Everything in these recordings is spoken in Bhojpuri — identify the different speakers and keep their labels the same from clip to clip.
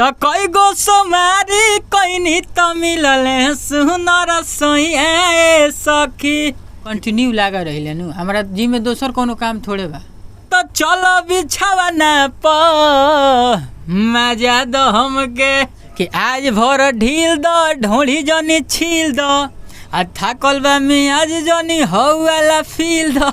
Speaker 1: तो कई गो सोमारी कईनी तो मिलले सुनर सोई सखी। कंटिन्यू लागा रही नु हमारा जी में दोसर कोनो काम थोड़े बा। तो चलो बिछावा ना प मजा दो हमके कि आज भर ढील दो ढोली जनी छील दो आ थाकल बा में आज जनी हो वाला फील दो।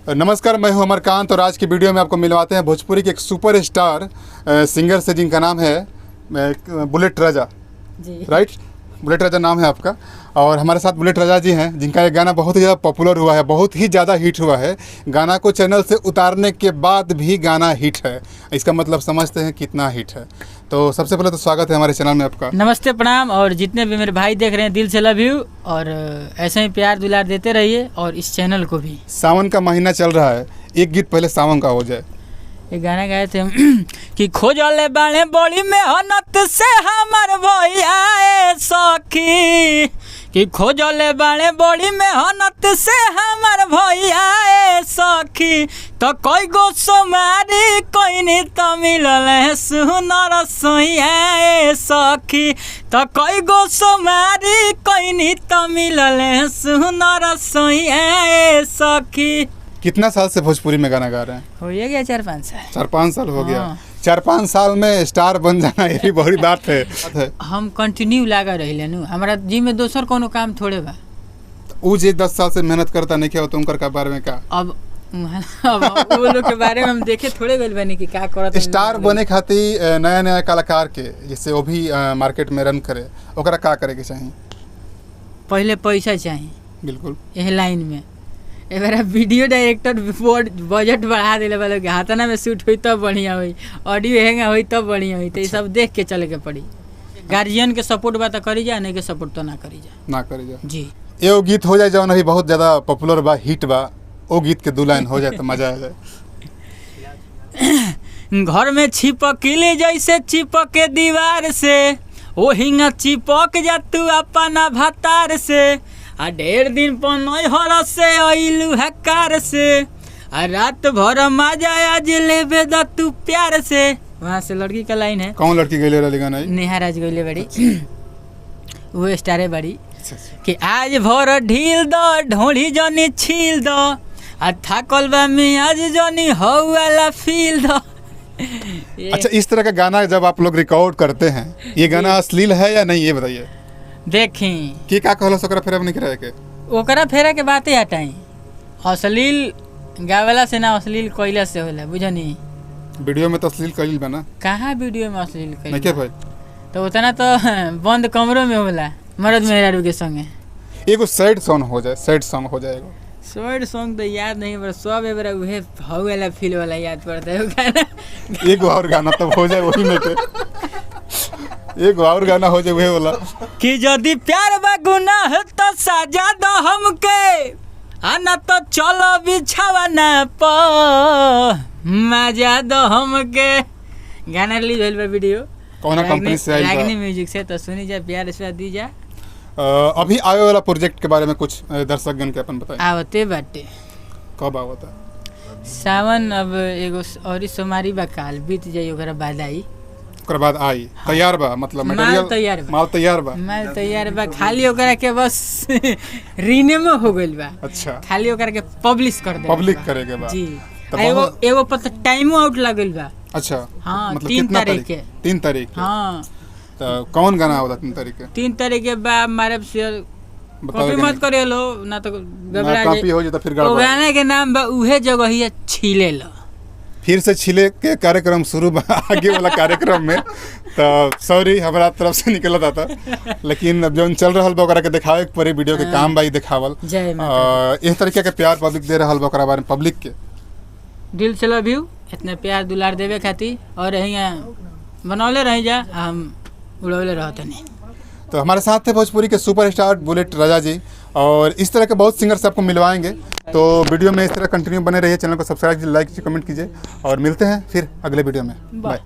Speaker 2: नमस्कार, मैं हूं अमरकांत और आज की वीडियो में आपको मिलवाते हैं भोजपुरी के एक सुपर स्टार सिंगर से जिनका नाम है बुलेट राजा
Speaker 1: जी।
Speaker 2: राइट, बुलेट राजा नाम है आपका। और हमारे साथ बुलेट राजा जी हैं जिनका एक गाना बहुत ही ज़्यादा पॉपुलर हुआ है, बहुत ही ज़्यादा हिट हुआ है। गाना को चैनल से उतारने के बाद भी गाना हिट है, इसका मतलब समझते हैं कितना हिट है। तो सबसे पहले तो स्वागत है हमारे चैनल में आपका।
Speaker 1: नमस्ते, प्रणाम। और जितने भी मेरे भाई देख रहे हैं दिल से लव यू, और ऐसे ही प्यार दुलार देते रहिए और इस चैनल को भी।
Speaker 2: सावन का महीना चल रहा है, एक गीत पहले सावन का हो जाए।
Speaker 1: एक गाना गाए थे हम कि खोजले बाणे बड़ी मेहनत से हमार भैया सखी, कि खोजले बाणे बड़ी मेहनत से हमार भैया सखी। तो कई गो सोमारी कईनी तो मिलले सुनर सोई सखी। तो कई गो सोमारी कईनी तो मिलले सुनर सोई सखी।
Speaker 2: कितना साल से भोजपुरी में गाना गा रहे हैं?
Speaker 1: हो गया 4-5 साल।
Speaker 2: 4-5 साल हो गया।
Speaker 1: हाँ।
Speaker 2: 4-5 साल में स्टार बन जाना ये भी बड़ी बात है।
Speaker 1: हम कंटिन्यू लागा रही नु हमारा जी में दोसर कोनो काम थोड़े बा।
Speaker 2: उ जे 10 साल से मेहनत करता नहीं क्या होता उनकर का बारे में का?
Speaker 1: अब वो लोग के बारे में हम देखे थोड़े गइल बानी कि का करत।
Speaker 2: स्टार बने खातिर नया नया कलाकार के जिससे वो भी मार्केट में रन करे, ओकरा का करे के चाहिए?
Speaker 1: पहले पैसा चाहिए।
Speaker 2: बिल्कुल
Speaker 1: यह लाइन में एबार वीडियो डायरेक्टर बजट बढ़ा दिले वाले के हाथना में शूट हुई तब बढ़िया हुई, ऑडियो हैंगा हुई तब बढ़िया हुई। तो ये सब देख के चले के पड़ी। गार्जियन के सपोर्ट बा तो करी जा, नहीं के सपोर्ट तो ना करी जा जी।
Speaker 2: एगो गीत हो जाए जो अभी बहुत ज्यादा पॉपुलर बा, हिट बा, वो गीत के 2 लाइन हो जाए तो मजा आ जाए।
Speaker 1: घर में छिपकली जैसे चिपके दीवार से, ओ हिंगा चिपक जा तू अपना भतार से। आ 1.5 दिन पनई हर से अइलू हकार से, आ रात भर मजा आज लेबे द तू प्यार से। वहाँ से लड़की का लाइन है।
Speaker 2: कौन लड़की गईले रही गाना?
Speaker 1: नेहा राज गईले बड़ी वो स्टारे बड़ी कि आज भर ढील दो ढोली जनी छील दो आ थाकल बा में आज जनी हो वाला फील दो।
Speaker 2: अच्छा, इस तरह का गाना जब आप लोग रिकॉर्ड करते हैं, ये गाना अश्लील है या नहीं ये बताइए?
Speaker 1: देखी
Speaker 2: की का कहला ओकरा फेरा में नहीं के
Speaker 1: ओकरा फेरा के बातें हटाई। अश्लील गावेला से ना अश्लील कोयला से होला, बुझनी?
Speaker 2: वीडियो में तो अश्लील कइल बा ना।
Speaker 1: कहाँ वीडियो में अश्लील
Speaker 2: नहीं के भाई?
Speaker 1: तो उतना तो बंद कमरों में होला मर्द मेहरारू के संगे।
Speaker 2: एगो सैड सॉन्ग हो जाए, सैड सॉन्ग हो जाएगा।
Speaker 1: सैड सॉन्ग तो याद नहीं पर सब एबार उहे हो वाला फील वाला याद पड़ता है गाना।
Speaker 2: एगो और गाना तब हो जाए वही में के एगो और गाना हो जाए वही वाला
Speaker 1: कि यदि प्यार बा गुनाह तो सजा दो हमके, आना तो चलो बिछावा ना प मजा दो हमके। गाना रिलीज होइल बा, वीडियो
Speaker 2: कौन कंपनी से आई?
Speaker 1: रागनी म्यूजिक से। तो सुनी जा, प्यार से दी जा।
Speaker 2: अभी आवे वाला प्रोजेक्ट के बारे में कुछ दर्शकगण के अपन बताएं।
Speaker 1: आवते बाटे
Speaker 2: कब आवता?
Speaker 1: सावन अब एगो और सोमारी बा, काल बीत जाई ओकरा बाद आई।
Speaker 2: ओकर बाद आई। तैयार बा, मतलब
Speaker 1: माल
Speaker 2: मटेरियल
Speaker 1: तैयार बा।
Speaker 2: माल तैयार बा।
Speaker 1: माल तैयार बा, खाली ओकरा के बस रीनेम हो गइल बा।
Speaker 2: अच्छा,
Speaker 1: खाली ओकरा के पब्लिश कर दे,
Speaker 2: पब्लिक करेके बा
Speaker 1: जी।
Speaker 2: तो
Speaker 1: एगो एगो पता टाइमो आउट लागल बा।
Speaker 2: अच्छा,
Speaker 1: हाँ,
Speaker 2: मतलब
Speaker 1: 3
Speaker 2: कितना
Speaker 1: तारीख के।
Speaker 2: 3 तारीख के।
Speaker 1: हाँ,
Speaker 2: तो कौन गाना आवता 3 तारीख के?
Speaker 1: 3 तारीख के बाद मारे शेयर कॉपी मत करे लो ना तो गबड़ा
Speaker 2: कॉपी हो जाए तो फिर
Speaker 1: ओ
Speaker 2: गड़बड़।
Speaker 1: गाना के नाम बा उहे जगह ही छीले लो।
Speaker 2: फिर से छिले के कार्यक्रम शुरू बा आगे वाला कार्यक्रम में। तो सॉरी हमारा तरफ से निकलता था, लेकिन अब जौन चल रहल बा ओकरा के दिखावे के पड़ी, वीडियो के काम बा ई दिखावल।
Speaker 1: जय माता।
Speaker 2: इस तरीके के प्यार पब्लिक दे रहल बा, ओकरा बारे में पब्लिक के
Speaker 1: दिल से लव यू, इतने प्यार दुलार देवे खातिर और यहाँ बनौले रह जा, हम उड़ौले रहते नहीं।
Speaker 2: तो हमारे साथ थे भोजपुरी के सुपरस्टार बुलेट राजा जी, और इस तरह के बहुत सिंगर्स आपको मिलवाएंगे। तो वीडियो में इस तरह कंटिन्यू बने रहिए, चैनल को सब्सक्राइब कीजिए, लाइक कीजिए, कमेंट कीजिए, और मिलते हैं फिर अगले वीडियो में। बाय।